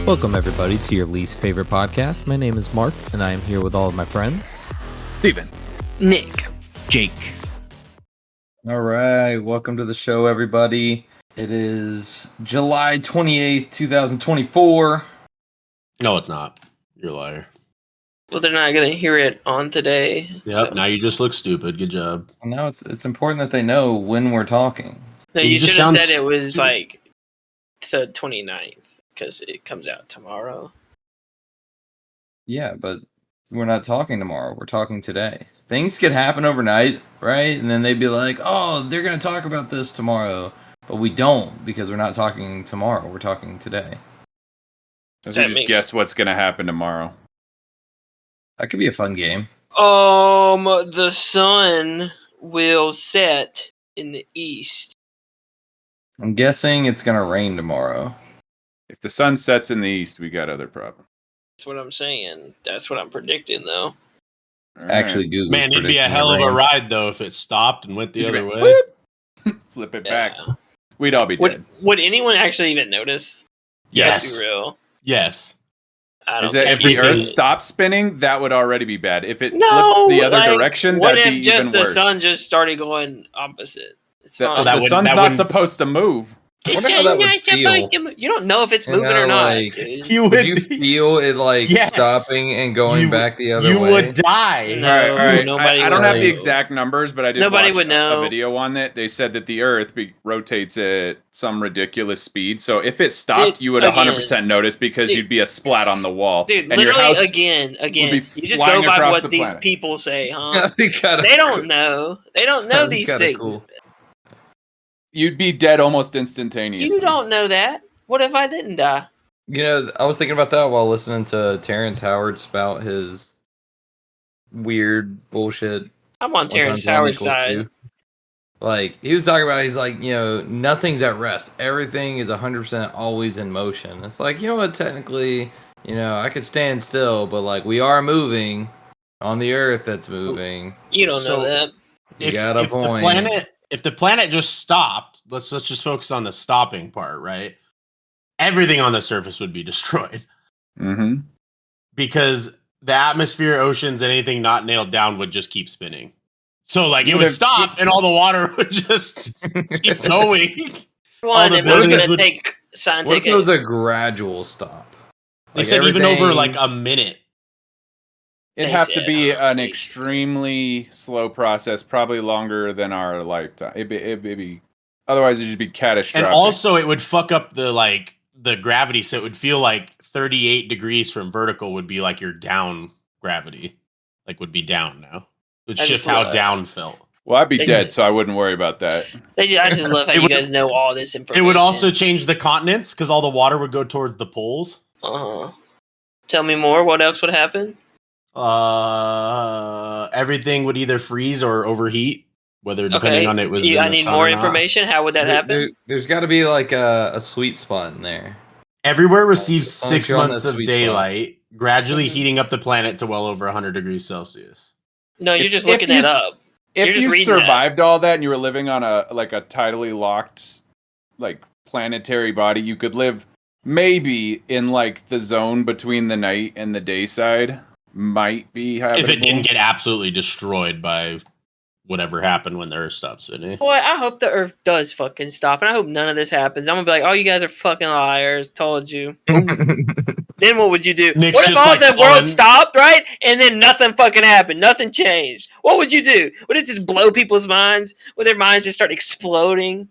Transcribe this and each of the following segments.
Welcome, everybody, to your least favorite podcast. My name is Mark, and I am here with all of my friends. Steven. Nick. Jake. All right, welcome to the show, everybody. It is July 28th, 2024. No, it's not. You're a liar. Well, they're not going to hear it on today. Yep, now you just look stupid. Good job. Well, now it's important that they know when we're talking. No, You you just should have sound said it was stupid. like the 29th because it comes out tomorrow. Yeah, but we're not talking tomorrow. We're talking today. Things could happen overnight, right? And then they'd be like, oh, they're going to talk about this tomorrow. But we don't because we're not talking tomorrow. We're talking today. So That just makes- guess what's going to happen tomorrow. That could be a fun game. The sun will set in the east. I'm guessing it's going to rain tomorrow. If the sun sets in the east, we got other problems. That's what I'm saying. That's what I'm predicting, though. All right. Actually, Google's Man, it'd be a predicting hell of a rain. ride, though, if it stopped and went the Just other went, way. flip it Yeah. back. We'd all be dead. Would anyone actually even notice? Yes. Let's be real. Yes. I don't Is that think if the you Earth could. stopped spinning, that would already be bad. If it No, flipped the other like, direction, what that'd if be just even the worse. sun just started going opposite? It's The, fine. that the would- sun's that not wouldn't- supposed to move. I wonder how that would feel. You don't know if it's You moving know, or not. like, dude. You Would you feel it like Yes. stopping and going You- back the other You way? would die. No. All right. nobody I don't would have the know. exact numbers, but I did Nobody watch would know. a video on it. They said that the Earth rotates at some ridiculous speed. So if it stopped, Dude, you would 100% notice because Dude. you'd be a splat on the wall. Dude, and your literally, house again, be you just flying go by across what the these planet. people say, huh? That'd be kinda They cool. don't know. They don't know That'd be these kinda things. cool. You'd be dead almost instantaneously. You don't know that. What if I didn't die? You know, I was thinking about that while listening to Terrence Howard spout his weird bullshit. I'm on 1 Terrence times 1 Howard's equals side. 2. Like, he was talking about, he's like, you know, nothing's at rest. Everything is 100% always in motion. It's like, you know what, technically, you know, I could stand still, but, like, we are moving on the Earth that's moving. You don't So- know that. You got a point. If the planet just stopped, let's just focus on the stopping part, right? Everything on the surface would be destroyed Mm-hmm. because the atmosphere, oceans, anything not nailed down would just keep spinning. So, like, it Would would have- stop, and all the water would just keep going. One, the and we're buildings gonna would- take What scientific. if it was a gradual stop? They Like, said even over everything- like a minute. It'd They have to said, be an they said. extremely slow process, probably longer than our lifetime. It'd be otherwise it'd just be catastrophic. And also it would fuck up the gravity, so it would feel like 38 degrees from vertical would be like your down gravity. Like would be down now. It would I shift just how love- down felt. well, I'd be They dead, just- so I wouldn't worry about that. I just love how It you would- guys know all this information. It would also change the continents because all the water would go towards the poles. Uh-huh. Tell me more. What else would happen? Everything would either freeze or overheat, whether depending Okay. on it was. I in the need sun more or not. information. How would that happen? There's got to be like a sweet spot in there. Everywhere receives As long as 6 you're on months that of sweet spot. daylight, gradually Mhm. heating up the planet to well over 100 degrees Celsius. No, you're If- just if looking you that s- up. If You're just you reading that. survived all that and you were living on a tidally locked like planetary body, you could live maybe in like the zone between the night and the day side. Might be habitable. If it didn't get absolutely destroyed by whatever happened when the Earth stopped spinning. Boy, I hope the Earth does fucking stop, and I hope none of this happens. I'm gonna be like, "Oh, you guys are fucking liars." Told you. Then what would you do? Nick's What if just all like the world calling- stopped, right? And then nothing fucking happened. Nothing changed. What would you do? Would it just blow people's minds? Would their minds just start exploding?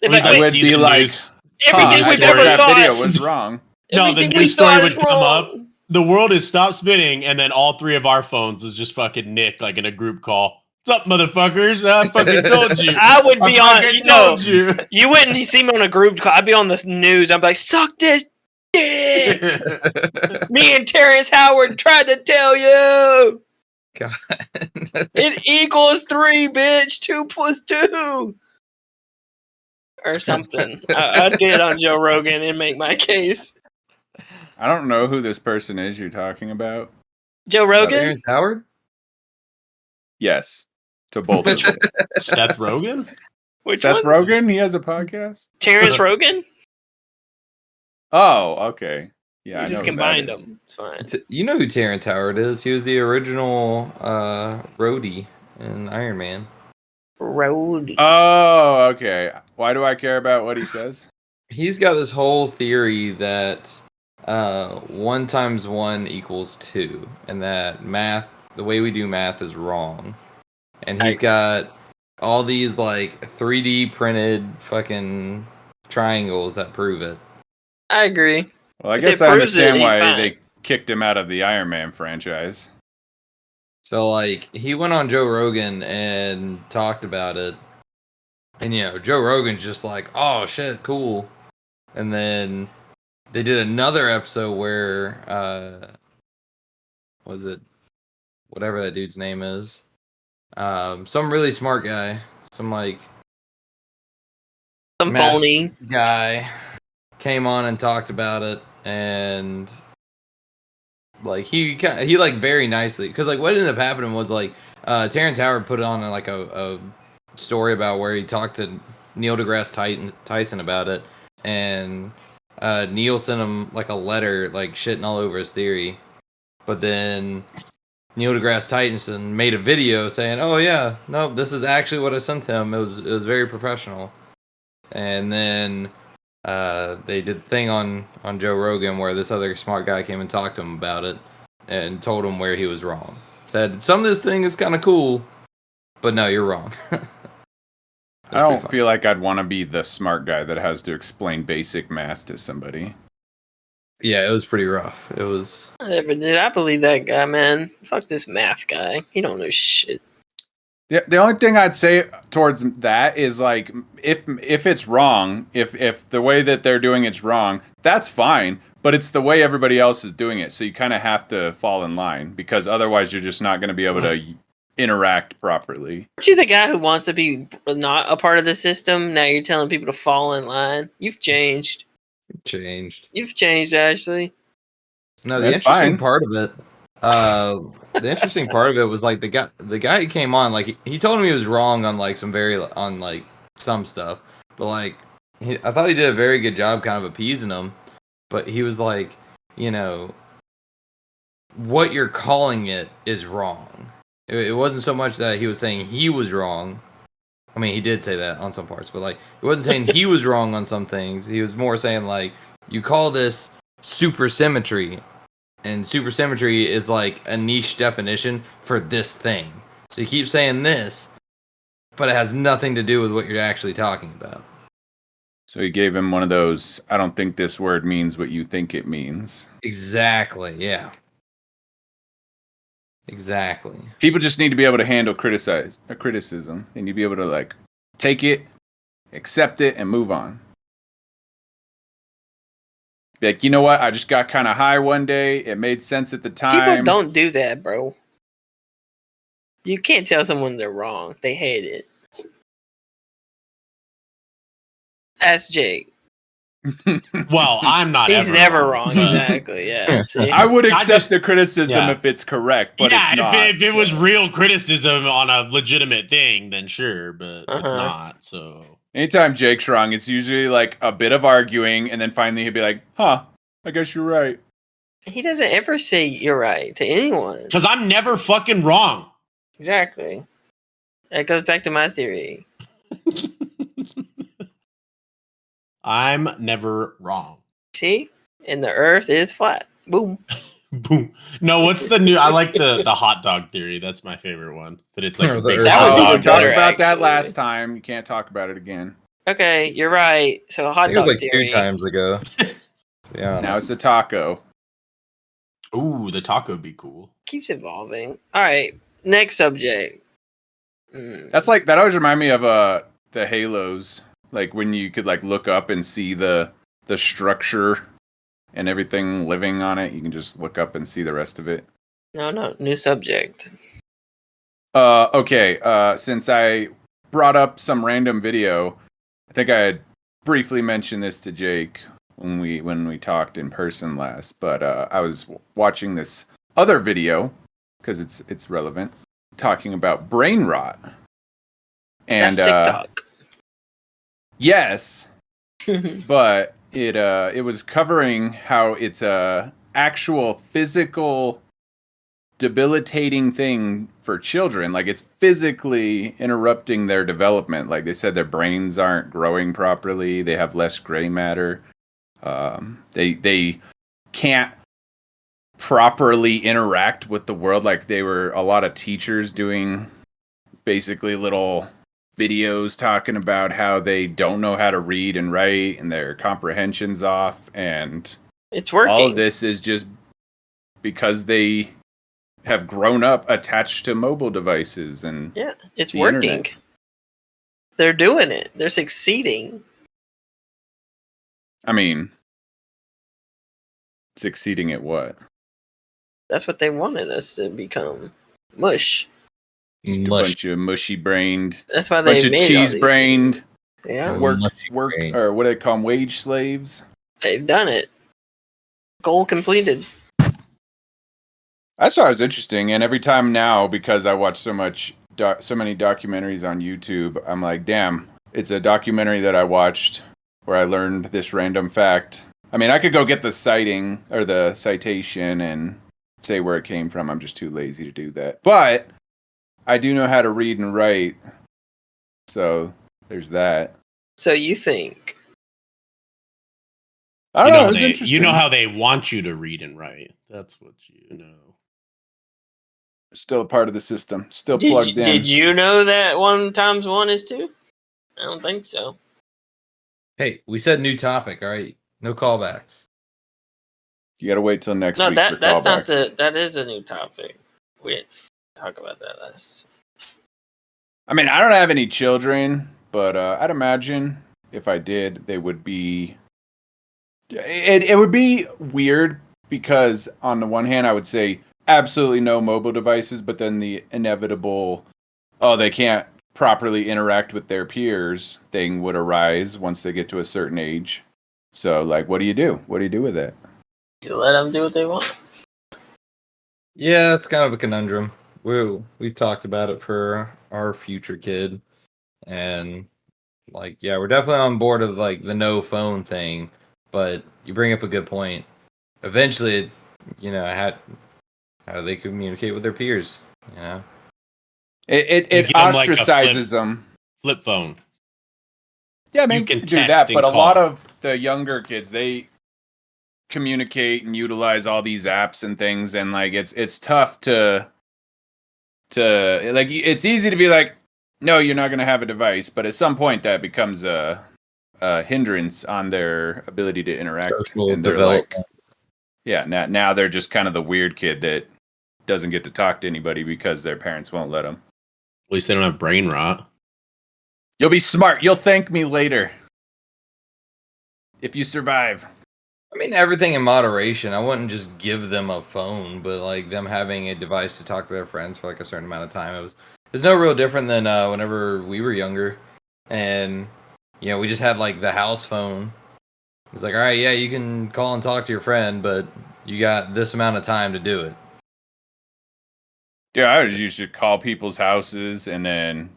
They'd be We'd like, I "Wait, see would be the like, news. everything news we've story. ever that thought. video was wrong. No, the everything news we story thought would is come wrong." up. The world has stopped spinning, and then all 3 of our phones is just fucking Nick, like in a group call. What's up, motherfuckers? I fucking told you. I would be I on. fucking You know, told you. you wouldn't see me on a group call. I'd be on the news. I'd be like, "Suck this dick." Me and Terrence Howard tried to tell you. God. It equals 3, bitch. 2 plus 2. Or something. I'd get on Joe Rogan and make my case. I don't know who this person is you're talking about. Joe Rogan? Terrence Howard? Yes, to both of them. Seth Rogen? Which Seth one? Rogen, he has a podcast. Terrence Rogan? Oh, okay. Yeah, You I just know who that combined is. them. It's fine. You know who Terrence Howard is? He was the original roadie in Iron Man. Road. Oh, okay. Why do I care about what he says? He's got this whole theory that 1 times 1 equals 2, and that the way we do math is wrong. And he's got all these like 3D printed fucking triangles that prove it. I agree. Well, I If guess it I proves it, understand he's why fine. they kicked him out of the Iron Man franchise. So like he went on Joe Rogan and talked about it. And Joe Rogan's just like, "Oh shit, cool." And then they did another episode where was it whatever that dude's name is? Some really smart guy, some like Some math phony. guy came on and talked about it, and like he like very nicely, because like what ended up happening was like Terrence Howard put on like a story about where he talked to Neil deGrasse Tyson about it, and Neil sent him like a letter like shitting all over his theory, but then Neil deGrasse Tyson made a video saying, "Oh yeah, no, this is actually what I sent him. It was very professional." And then they did the thing on Joe Rogan where this other smart guy came and talked to him about it and told him where he was wrong. Said some of this thing is kind of cool, but no, you're wrong. I don't feel like I'd want to be the smart guy that has to explain basic math to somebody. Yeah, it was pretty rough. It was. I never did. I believe that guy, man. Fuck this math guy. He don't know shit. The only thing I'd say towards that is like if it's wrong, if the way that they're doing it's wrong, that's fine. But it's the way everybody else is doing it, so you kind of have to fall in line because otherwise you're just not going to be able to interact properly. Aren't you the guy who wants to be not a part of the system? Now you're telling people to fall in line. You've changed. You've changed, Ashley. No, the That's interesting fine. part of it. The interesting part of it was like the guy who came on, like he told him he was wrong on like some stuff, but like I thought he did a very good job kind of appeasing him. But he was like, what you're calling it is wrong. It wasn't so much that he was saying he was wrong. I mean, he did say that on some parts, but like he wasn't saying he was wrong on some things. He was more saying like, you call this supersymmetry, and supersymmetry is like a niche definition for this thing. So you keep saying this, but it has nothing to do with what you're actually talking about. So he gave him one of those, I don't think this word means what you think it means. Exactly, yeah. Exactly. People just need to be able to handle criticism. They need to be able to like take it, accept it, and move on. Be like, you know what? I just got kind of high one day. It made sense at the time. People don't do that, bro. You can't tell someone they're wrong. They hate it. Ask Jake. Well, I'm not. He's ever never wrong. wrong. Exactly. Yeah. See? I would accept just- the criticism yeah. if it's correct, but yeah, it's not. if it was so. real criticism on a legitimate thing, then sure, but it's Uh-huh. not. So Anytime Jake's wrong, it's usually like a bit of arguing, and then finally he'll be like, "Huh, I guess you're right." He doesn't ever say you're right to anyone. because I'm never fucking wrong. Exactly. That goes back to my theory. I'm never wrong. See? And the earth is flat. Boom. Boom. No, what's the new? I like the hot dog theory. That's my favorite one. But it's like a The big earth- That hot was Oh, even we dog. talked better, about that actually. last time. You can't talk about it again. Okay, you're right. So hot I think it was dog like theory 2 times ago. Yeah. Now it's a taco. Ooh, the taco would be cool. keeps evolving. All right, next subject. That's like that always remind me of the Halos, like when you could like look up and see the structure and everything living on it. You can just look up and see the rest of it. No, new subject. Okay. Since I brought up some random video, I think I had briefly mentioned this to Jake when we talked in person last. But I was watching this other video because it's relevant, talking about brain rot. And That's TikTok. yes, but it was covering how it's a actual physical debilitating thing for children. Like it's physically interrupting their development. Like they said, their brains aren't growing properly. They have less gray matter. They can't properly interact with the world. Like they were a lot of teachers doing basically little videos talking about how they don't know how to read and write and their comprehension's off, and It's working. all of this is just because they have grown up attached to mobile devices. And Yeah, it's the working. internet. They're doing it. They're succeeding. I mean, succeeding at what? That's what they wanted us to become. Mush. Just a Mush. bunch of mushy brained, That's why they bunch of made all cheese these brained things. Yeah, work Mushy-brained. or what do they call them, wage slaves. they've done it. Goal completed. I thought it was interesting, and every time now, because I watch so many documentaries on YouTube, I'm like, damn, it's a documentary that I watched where I learned this random fact. I mean, I could go get the citing or the citation and say where it came from. I'm just too lazy to do that. But I do know how to read and write, so there's that. So you think? I don't know. It was interesting. You know how they want you to read and write. That's what you know. Still a part of the system. Still plugged in. Did you know that 1 times 1 is 2? I don't think so. Hey, we said new topic, all right? No callbacks. You gotta wait till next No, week for that's not callbacks. that is a new topic. We didn't talk about that last. I mean, I don't have any children, but I'd imagine if I did, they would be. It would be weird because on the one hand, I would say absolutely no mobile devices, but then the inevitable, oh, they can't properly interact with their peers thing would arise once they get to a certain age. So, like, what do you do? What do you do with it? You let them do what they want. Yeah, it's kind of a conundrum. We've talked about it for our future kid, and like, yeah, we're definitely on board of like the no phone thing. But you bring up a good point. Eventually, you know, how do they communicate with their peers? You know, It You give 'em, like, a ostracizes them. Flip phone. Yeah, man, You you can can do text that, and but a call. lot of the younger kids, they communicate and utilize all these apps and things, and like it's tough to like, it's easy to be like, no, you're not going to have a device, but at some point that becomes a hindrance on their ability to interact. social And they're like, development. yeah, now they're just kind of the weird kid that doesn't get to talk to anybody because their parents won't let them. At least they don't have brain rot. You'll be smart. You'll thank me later if you survive. I mean, everything in moderation. I wouldn't just give them a phone, but like them having a device to talk to their friends for like a certain amount of time. It's no real different than whenever we were younger, and you know, we just had like the house phone. It's like, all right, yeah, you can call and talk to your friend, but you got this amount of time to do it. Yeah, I was used to call people's houses and then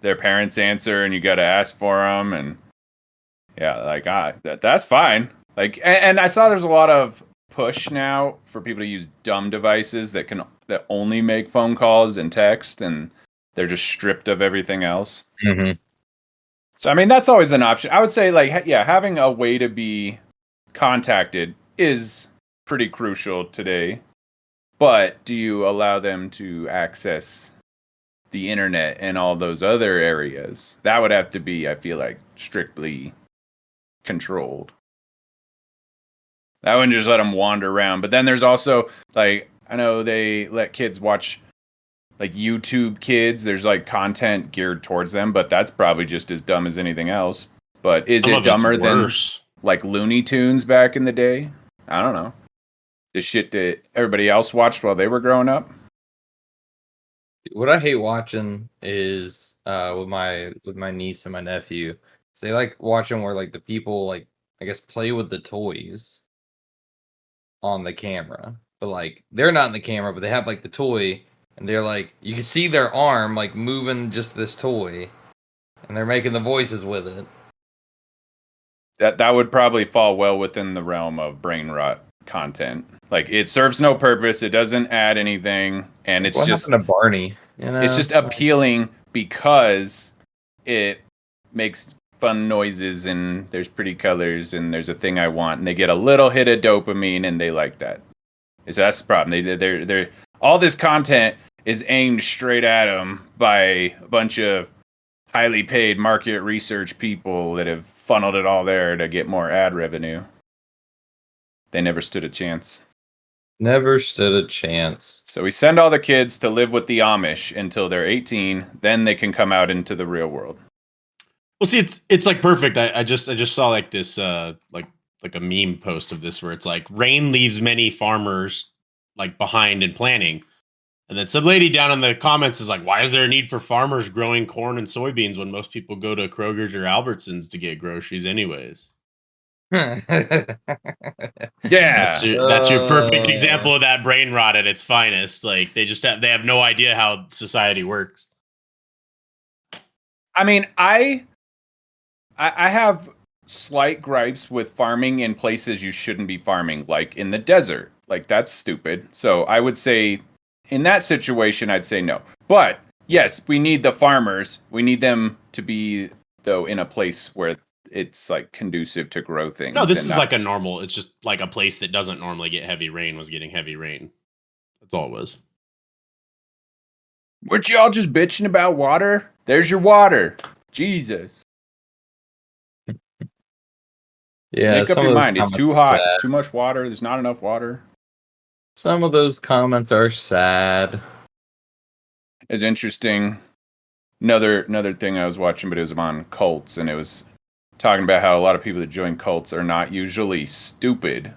their parents answer and you got to ask for them. And yeah, like, that's fine. Like, and I saw there's a lot of push now for people to use dumb devices that only make phone calls and text, and they're just stripped of everything else. Mm-hmm. So, I mean, that's always an option. I would say, like, yeah, having a way to be contacted is pretty crucial today. But do you allow them to access the internet and all those other areas? That would have to be, I feel like, strictly controlled. I wouldn't just let them wander around. But then there's also, like, I know they let kids watch, like, YouTube Kids. There's, like, content geared towards them, but that's probably just as dumb as anything else. But is Some it of it's dumber than, worse. like, Looney Tunes back in the day? I don't know. The shit that everybody else watched while they were growing up. What I hate watching is with my niece and my nephew. So they like watching where like the people like, I guess, play with the toys on the camera, but like they're not in the camera, but they have like the toy, and they're like, you can see their arm like moving just this toy, and they're making the voices with it. that would probably fall well within the realm of brain rot content. Like it serves no purpose, it doesn't add anything, and it's What just happened to Barney? You know? it's just appealing because it makes fun noises and there's pretty colors and there's a thing I want, and they get a little hit of dopamine and they like that. So that's the problem. They're all this content is aimed straight at them by a bunch of highly paid market research people that have funneled it all there to get more ad revenue. They never stood a chance. Never stood a chance. So we send all the kids to live with the Amish until they're 18, then they can come out into the real world. Well, see, it's like perfect. I just saw like this like a meme post of this where it's like rain leaves many farmers like behind in planning. And then some lady down in the comments is like, why is there a need for farmers growing corn and soybeans when most people go to Kroger's or Albertsons to get groceries anyways? Yeah. That's your perfect example of that brain rot at its finest. Like they have no idea how society works. I mean, I have slight gripes with farming in places you shouldn't be farming, like in the desert. Like that's stupid. So I would say in that situation, I'd say no. But yes, we need the farmers. We need them to be though in a place where it's like conducive to grow things. No, this is like a normal. It's just like a place that doesn't normally get heavy rain was getting heavy rain. That's all it was. Weren't y'all just bitching about water? There's your water. Jesus. Yeah, Make up some your of those mind. It's comments too are hot. sad. It's too much water. There's not enough water. Some of those comments are sad. It's interesting. Another thing I was watching, but it was on cults, and it was talking about how a lot of people that join cults are not usually stupid.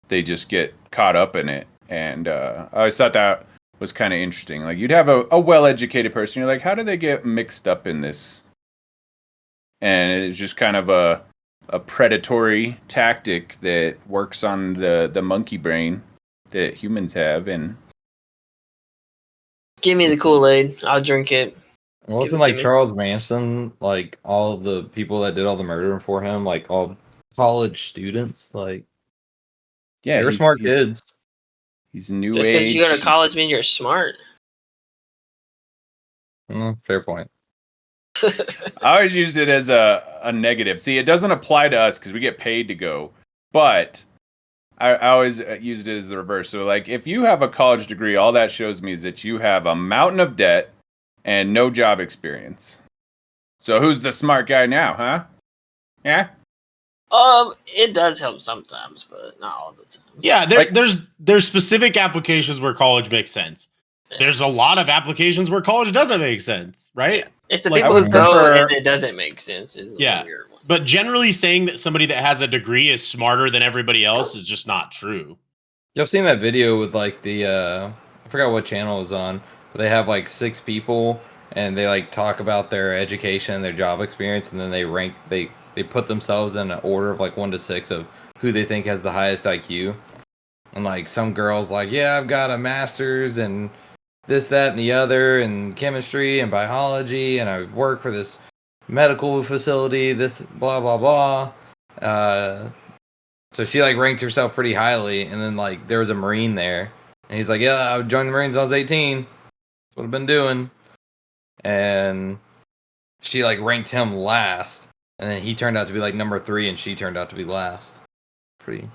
They just get caught up in it. And I always thought that was kind of interesting. Like you'd have a well-educated person. You're like, how do they get mixed up in this? And it's just kind of a predatory tactic that works on the monkey brain that humans have. And Give me the Kool-Aid. I'll drink it. It wasn't Give it like to me. Charles Manson, like all of the people that did all the murdering for him, like all college students, like yeah, they were smart kids. He's new Just age. because you go to college means you're smart. Fair point. I always used it as a negative. See, it doesn't apply to us because we get paid to go, but I always used it as the reverse. So, like, if you have a college degree, all that shows me is that you have a mountain of debt and no job experience. So, who's the smart guy now, huh? Yeah. It does help sometimes, but not all the time. Yeah, Like- there's specific applications where college makes sense. Yeah. There's a lot of applications where college doesn't make sense, right? It's the Like, people I who would go prefer- and it doesn't make sense. Is the Yeah. weird one. But generally saying that somebody that has a degree is smarter than everybody else is just not true. Y'all seen that video with like the I forgot what channel it was on, but they have like 6 people and they like talk about their education, their job experience, and then they rank they put themselves in an order of like 1 to 6 of who they think has the highest IQ. And like some girls like, yeah, I've got a master's and this, that, and the other, and chemistry and biology, and I work for this medical facility, this blah blah blah. So she like ranked herself pretty highly, and then like there was a Marine there, and he's like, yeah, I joined the Marines when I was 18. That's what I've been doing. And she like ranked him last, and then he turned out to be like number 3, and she turned out to be last. Pretty.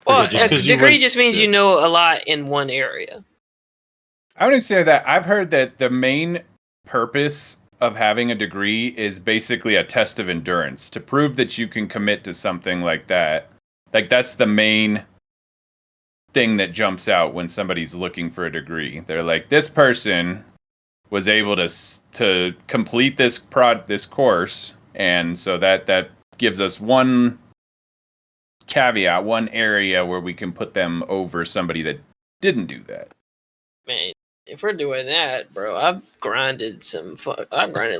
Well, just a 'cause you degree went just means to- you know a lot in one area. I wouldn't say that. I've heard that the main purpose of having a degree is basically a test of endurance to prove that you can commit to something like that. Like that's the main thing that jumps out when somebody's looking for a degree. They're like, this person was able to complete this course, and so that gives us one caveat, one area where we can put them over somebody that didn't do that. Man, if we're doing that, bro, I've grinded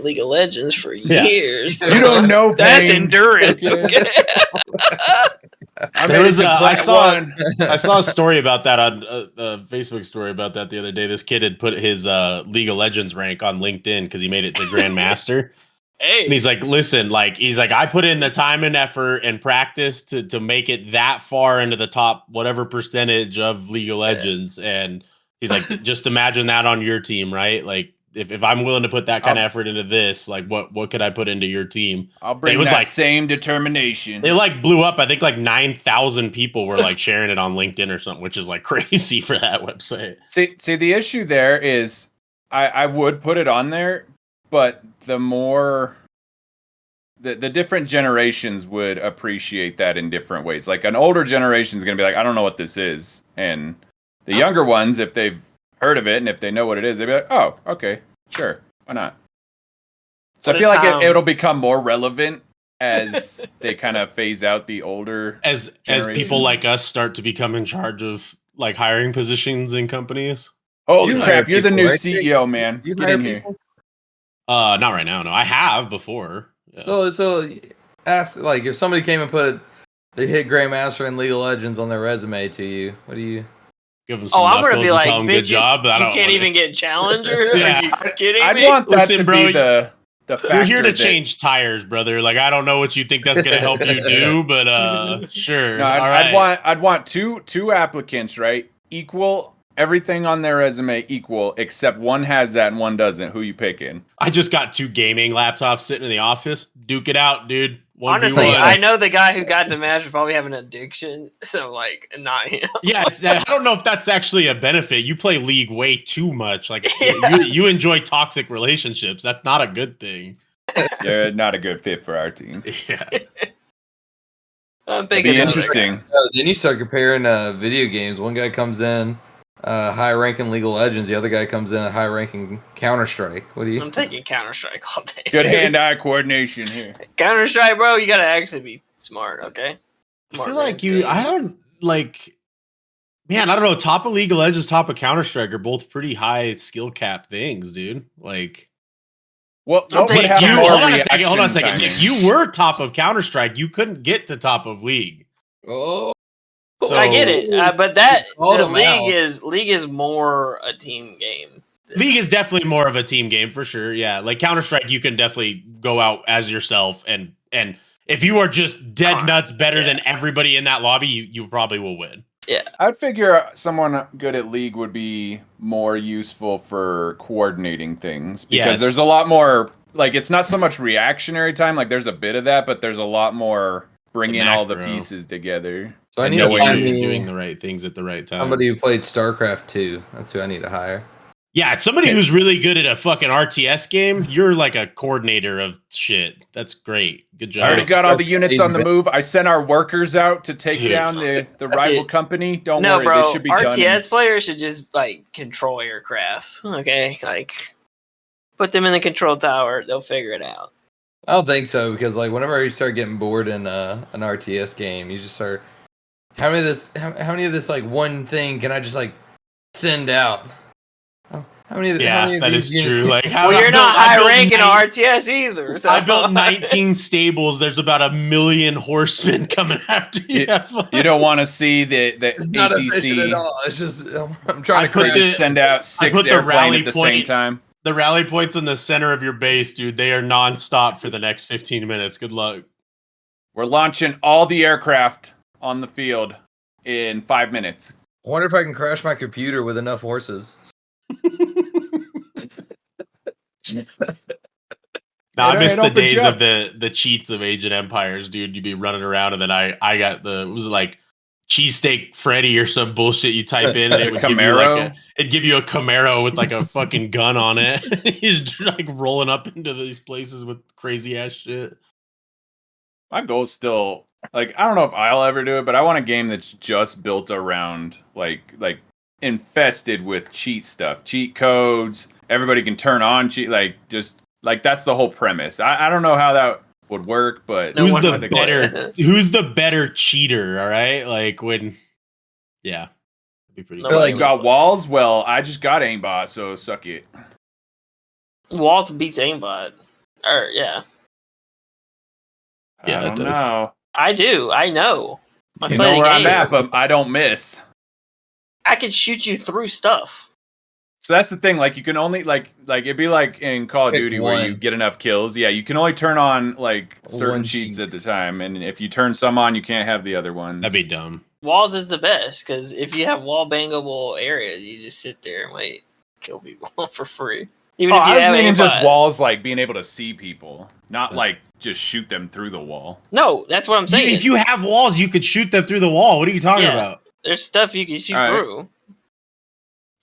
League of Legends for years. Bro. You don't know That's pain. endurance. Okay. I There made was it to I plat saw one. I saw a story about that on a Facebook story about that the other day. This kid had put his League of Legends rank on LinkedIn because he made it to Grandmaster, Hey, And he's like, listen, like I put in the time and effort and practice to make it that far into the top whatever percentage of League of Legends. And he's like, just imagine that on your team, right? Like if I'm willing to put that kind of effort into this, like what could I put into your team? I'll bring it was that like same determination. It like blew up. I think like 9,000 people were like sharing it on LinkedIn or something, which is like crazy for that website. See, the issue there is I would put it on there, but the more the different generations would appreciate that in different ways. Like an older generation is going to be like, I don't know what this is. And the younger ones, if they've heard of it and if they know what it is, they'd be like, oh, okay, sure. Why not? So I feel like it'll become more relevant as they kind of phase out the older as people like us start to become in charge of like hiring positions in companies. Holy crap, hire you're the people, new right? CEO, man. You Get hire in here. people? Not right now. No, I have before. Yeah. So ask, like, if somebody came and they hit Grandmaster in League of Legends on their resume to you, what do you? Give them some I'm gonna knuckles be and like, tell them bitch, good job. But I you don't can't wanna- even get challenger. Yeah. Are you kidding I'd me? want that Listen, to bro, be the factor. You're here to that- change tires, brother. Like I don't know what you think that's gonna help you do, but sure. No, All right. I'd want two applicants, right? Equal everything on their resume equal, except one has that and one doesn't. Who you picking? I just got 2 gaming laptops sitting in the office. Duke it out, dude. 1v1. Honestly, I know the guy who got to match probably have an addiction, so like, not him. Yeah, I don't know if that's actually a benefit. You play League way too much. Like Yeah. you enjoy toxic relationships. That's not a good thing. You're not a good fit for our team. Yeah. I'm It'd thinking be of it. interesting. Then you start comparing video games. One guy comes in high ranking League of Legends. The other guy comes in high ranking Counter Strike. What do you? I'm taking Counter Strike all day. Good hand-eye coordination here. Counter Strike, bro. You gotta actually be smart, okay? I Smart feel like man's you. game. I don't like. Man, I don't know. Top of League of Legends, top of Counter Strike are both pretty high skill cap things, dude. Like, What I'll would take have you- more hold on a second. Hold on a reaction second. timing? If you were top of Counter Strike, you couldn't get to top of League. Oh, I get it, but that Called the him league is more a team game. League is definitely more of a team game for sure. Yeah, like Counter Strike, you can definitely go out as yourself, and if you are just dead nuts better than everybody in that lobby, you probably will win. I'd figure someone good at League would be more useful for coordinating things because Yes. there's a lot more. Like, it's not so much reactionary time. Like, there's a bit of that, but there's a lot more bringing all the macro. pieces together. so I And need to knowing find You're me doing the right things at the right time. somebody who played StarCraft 2. That's who I need to hire. Yeah, it's somebody who's really good at a fucking RTS game. You're like a coordinator of shit. That's great. Good job. I already got all the That's units on the even- move. I sent our workers out to take Dude. down the rival Dude. company. Don't No, worry, bro. this should be done. RTS players should just like control aircrafts. Okay, like put them in the control tower. They'll figure it out. I don't think so because like whenever you start getting bored in an RTS game, you just start. How many of this like one thing can I just like send out? How many? How Yeah, many of that these is units- true. Like, Well, you're not high ranking RTS either. So. I built 19 stables. There's about 1 million horsemen coming after you. You don't want to see the It's not efficient at ATC all. It's just I'm trying I to put create. the- send out 6 put the airplanes rally at the point- same time. The rally points in the center of your base, dude, they are nonstop for the next 15 minutes. Good luck. We're launching all the aircraft on the field in 5 minutes. I wonder if I can crash my computer with enough horses. Now, I It miss ain't the open days shut. of the cheats of Age of Empires, dude. You'd be running around, and then I got was it like cheesesteak Freddy or some bullshit you type in, and it would give you like Camaro? it'd give you a Camaro with like a fucking gun on it. He's just like rolling up into these places with crazy ass shit. My goal's still like, I don't know if I'll ever do it, but I want a game that's just built around like infested with cheat stuff, cheat codes. Everybody can turn on cheat, like just like that's the whole premise. I don't know how that would work, but No Who's one the would better? play it. Who's the better cheater? All right, like when, yeah, that'd be pretty. No cool. way. like got walls. Well, I just got aimbot, so suck it. Waltz beats aimbot. Or yeah, Yeah, I it don't does. know. I do. I know. I You play know the where game. I'm at, but I don't miss. I can shoot you through stuff. So that's the thing. Like you can only like it'd be like in Call of Pick Duty where you one. get enough kills. Yeah, you can only turn on like certain One cheats cheat. at the time, and if you turn some on, you can't have the other ones. That'd be dumb. Walls is the best because if you have wall bangable areas, you just sit there and wait, kill people for free. Even Oh, if you I was have meaning just aimbot. walls, like being able to see people, not That's- like just shoot them through the wall. No, that's what I'm saying. If you have walls, you could shoot them through the wall. What are you talking Yeah. about? There's stuff you can shoot All right. through.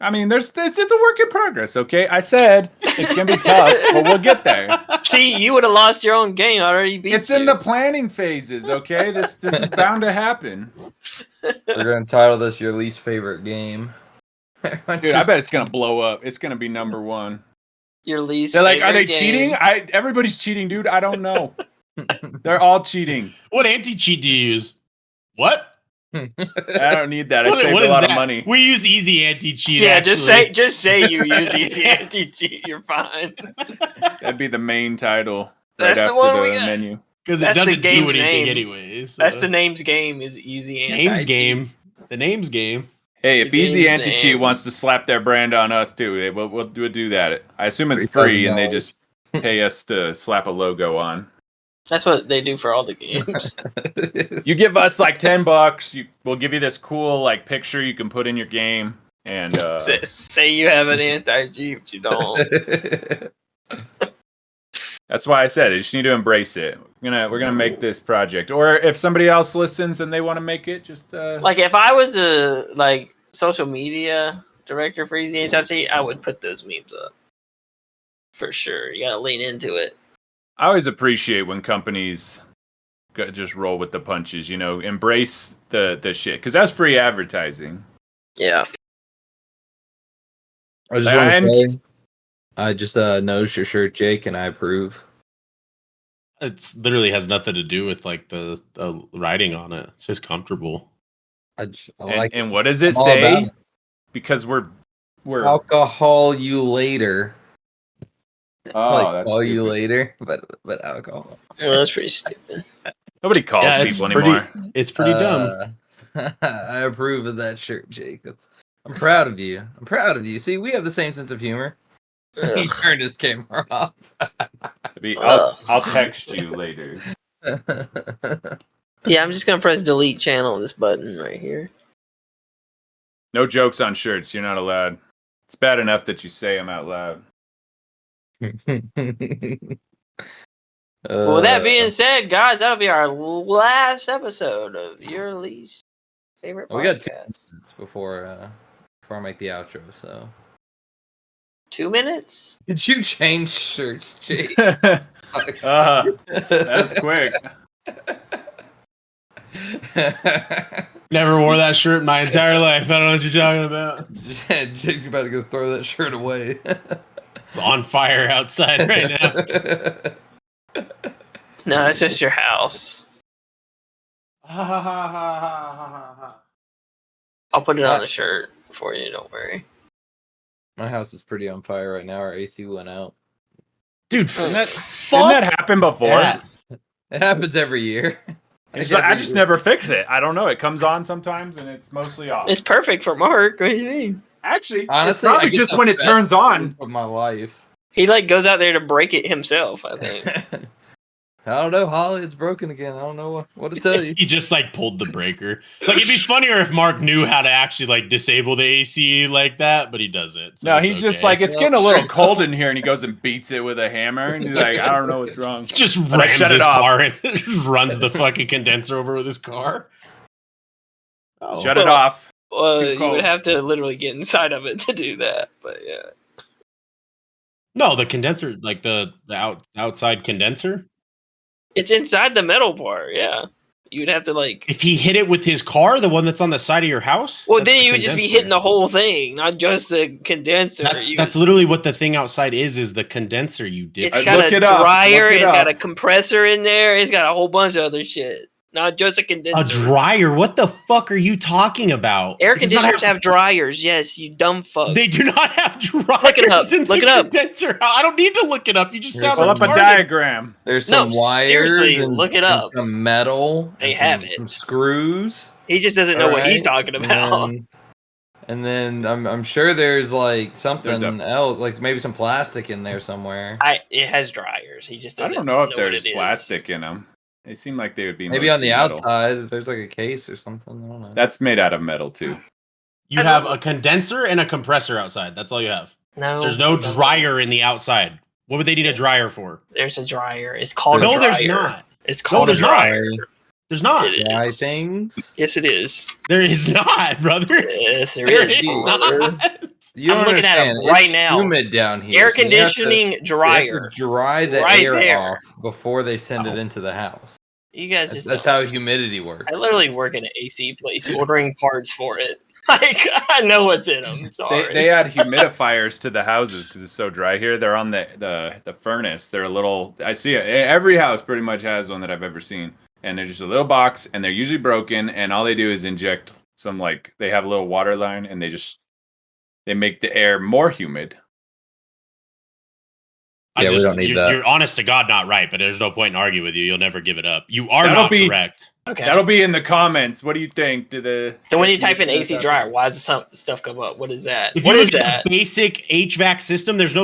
I mean, it's a work in progress. Okay, I said it's gonna be tough, but we'll get there. See, you would have lost your own game. I already beat It's you. in the planning phases. Okay, this is bound to happen. We're gonna title this your least favorite game. Dude, I bet it's gonna blow up. It's gonna be number one. Your least. They're like, are they favorite cheating? game. Everybody's cheating, dude. I don't know. They're all cheating. What anti-cheat do you use? What? I don't need that. I saved What a is lot that? of money. We use easy anti-cheat. Yeah, actually. just say you use easy anti-cheat. You're fine. That'd be the main title. That's the after one we got. menu. because it That's the doesn't do game's anything name. anyways. That's the name's game is easy anti-cheat. name's game. The name's game. Hey, if The Easy game's Anti Cheat name. wants to slap their brand on us too, we'll do that. I assume it's free, and they just pay us to slap a logo on. That's what they do for all the games. You give us like $10, we'll give you this cool like picture you can put in your game, and Say you have an anti-cheat, but you don't. that's why I said you just need to embrace it. We're gonna make this project, or if somebody else listens and they want to make it, just Like if I was a social media director for Easy Anti-Cheat, I would put those memes up. For sure. You gotta lean into it. I always appreciate when companies just roll with the punches. Embrace the shit because that's free advertising. Yeah. I just want to say, I just noticed your shirt, Jake, and I approve. It's literally has nothing to do with like the writing on it. It's just comfortable. I like And what does it I'm all about say? it. Because we're Alcohol you later. oh, that's call you stupid. later, but alcohol. Well, that's pretty stupid. Nobody calls Yeah, it's people pretty- anymore. It's pretty dumb. I approve of that shirt, Jake. I'm proud of you. I'm proud of you. See, we have the same sense of humor. He Ugh. turned his camera off. I'll text you later. Yeah, I'm just gonna press delete channel this button right here. No jokes on shirts. You're not allowed. It's bad enough that you say them out loud. Well, with that being said, guys, that'll be our last episode of your least favorite podcast. we got 2 minutes before I make the outro. So, 2 minutes? did you change shirts, Jake? That's quick. Never wore that shirt in my entire life. I don't know what you're talking about. Yeah, Jake's about to go throw that shirt away. It's on fire outside right now. No, it's just your house. Now. I'll put it on a shirt for you, don't worry. My house is pretty on fire right now. Our AC went out. Dude, Didn't that fuck happen before? that. It happens every year. I just never fix it. I don't know. It comes on sometimes and it's mostly off. It's perfect for Mark. What do you mean? Actually, Honestly, it's probably I get just the when it best turns on. of my life. He goes out there to break it himself, I think. I don't know, Holly. It's broken again. I don't know what to tell you. He just like pulled the breaker. Like it'd be funnier if Mark knew how to actually like disable the AC like that, but he doesn't. So No, it's he's just okay. like, it's getting a little cold in here, and he goes and beats it with a hammer, and he's like, I don't know what's wrong. just I rams shut it his off. car and just runs the fucking condenser over with his car. Oh. Shut it off. Well, Too you cold. would have to literally get inside of it to do that, but yeah. No, the condenser, like the outside condenser. It's inside the metal part, yeah. You'd have to If he hit it with his car, the one that's on the side of your house. well, that's then the you would just be condenser. hitting the whole thing, not just the condenser. That's literally what the thing outside is the condenser. You did. It's Look got a it up, dryer, look it it's got up. a compressor in there, it's got a whole bunch of other shit. Not just a A condenser. dryer? What the fuck are you talking about? Air It does not conditioners have dryers, yes, you dumb fuck. They do not have dryers. Look it up, In the look it up. condenser. I don't need to look it up. You just Here's sound Pull up a retarded. diagram. There's No, some wires. seriously, and, look it and up. some metal. They and have some, it. Some screws. He just doesn't know what he's Alright, talking about. and And then I'm sure there's like something There's a- else, like maybe some plastic in there somewhere. It has dryers. He just I doesn't don't know if what there's it is. plastic in them. They seem like they would be Maybe on mostly the metal. outside, there's like a case or something. I don't know. That's made out of metal too. You I have love a condenser and a compressor outside. That's all you have. No, There's no dryer in the outside. What would they need a dryer for? There's a dryer. It's called a No, dryer. there's not. It's called there's a not. dryer. There's not. It Dry is. things. Yes, it is. There is not, brother. Yes, there There is. is brother. not. You I'm don't looking at it understand. right It's now. humid down here. Air so you have to- conditioning you have to dryer. dry the Right air there. off before they send it into the house. You guys just That's don't how understand. humidity works. I literally work in an AC place ordering parts for it. Like I know what's in them. Sorry. They add humidifiers to the houses because it's so dry here. They're on the furnace. They're a little. I see it. Every house pretty much has one that I've ever seen, and they're just a little box, and they're usually broken. And all they do is inject some like they have a little water line, and they make the air more humid. Yeah, we don't need that. You're honest to God not right, but there's no point in arguing with you. You'll never give it up. You are That'll not be- correct. Okay. That'll be in the comments. What do you think? So when you type in AC dryer, why does some stuff come up? What is that? If What you is look at that? the basic HVAC system, there's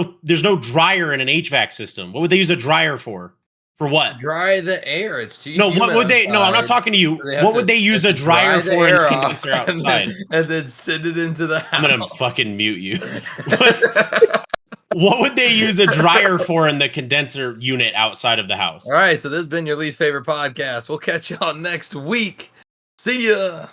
no dryer in an HVAC system. What would they use a dryer for? For what? Dry the air. It's too No, what humid would they? No, I'm not outside. talking to you. They have What to- would they use have a to dryer dry the for in air the off condenser outside? and then send it into the house. I'm gonna fucking mute you. What would they use a dryer for in the condenser unit outside of the house? All right, so this has been your least favorite podcast. We'll catch y'all next week. See ya.